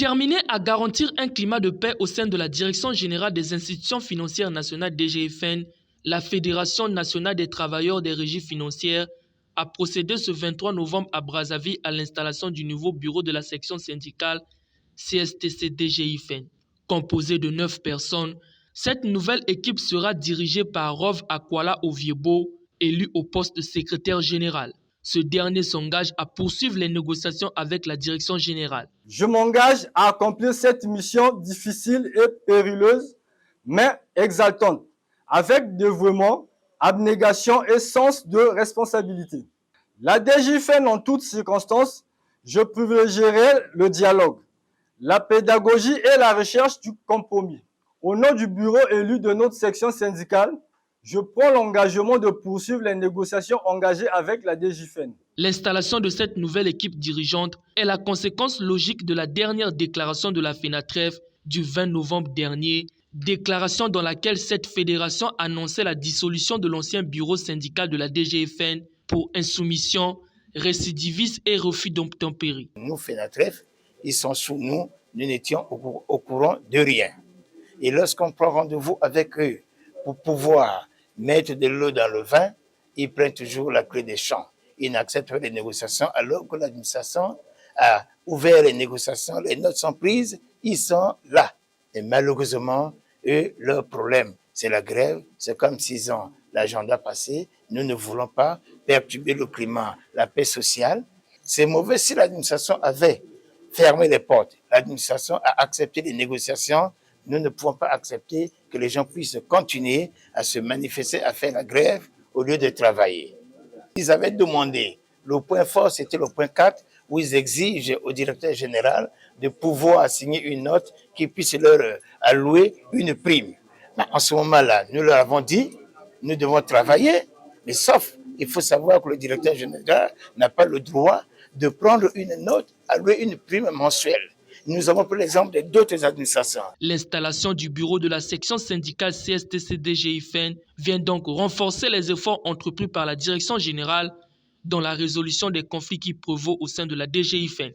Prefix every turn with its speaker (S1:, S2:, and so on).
S1: Déterminé à garantir un climat de paix au sein de la Direction générale des institutions financières nationales DGIFN, la Fédération nationale des travailleurs des régies financières a procédé ce 23 novembre à Brazzaville à l'installation du nouveau bureau de la section syndicale CSTC DGIFN. Composée de 9 personnes, cette nouvelle équipe sera dirigée par Rov Akwala Oviebo, élu au poste de secrétaire général. Ce dernier s'engage à poursuivre les négociations avec la direction générale.
S2: Je m'engage à accomplir cette mission difficile et périlleuse, mais exaltante, avec dévouement, abnégation et sens de responsabilité. La DGIFN, en toutes circonstances, je privilégierai le dialogue, la pédagogie et la recherche du compromis. Au nom du bureau élu de notre section syndicale, je prends l'engagement de poursuivre les négociations engagées avec la DGIFN.
S1: L'installation de cette nouvelle équipe dirigeante est la conséquence logique de la dernière déclaration de la FENATREF du 20 novembre dernier, déclaration dans laquelle cette fédération annonçait la dissolution de l'ancien bureau syndical de la DGIFN pour insoumission, récidivisme et refus d'obtempérer.
S3: Nous, FENATREF, ils sont sous nous, nous n'étions au courant de rien. Et lorsqu'on prend rendez-vous avec eux pour pouvoir mettre de l'eau dans le vin, ils prennent toujours la clé des champs. Ils n'acceptent pas les négociations alors que l'administration a ouvert les négociations, les notes sont prises, ils sont là. Et malheureusement, eux, leur problème, c'est la grève. C'est comme s'ils ont l'agenda passé. Nous ne voulons pas perturber le climat, la paix sociale. C'est mauvais si l'administration avait fermé les portes. L'administration a accepté les négociations. Nous ne pouvons pas accepter que les gens puissent continuer à se manifester, à faire la grève au lieu de travailler. Ils avaient demandé, le point fort c'était le point 4, où ils exigent au directeur général de pouvoir assigner une note qui puisse leur allouer une prime. Mais en ce moment-là, nous leur avons dit, nous devons travailler, mais sauf, il faut savoir que le directeur général n'a pas le droit de prendre une note, allouer une prime mensuelle. Nous avons pris l'exemple d'autres administrations.
S1: L'installation du bureau de la section syndicale CSTC-DGIFN vient donc renforcer les efforts entrepris par la direction générale dans la résolution des conflits qui prévaut au sein de la DGIFN.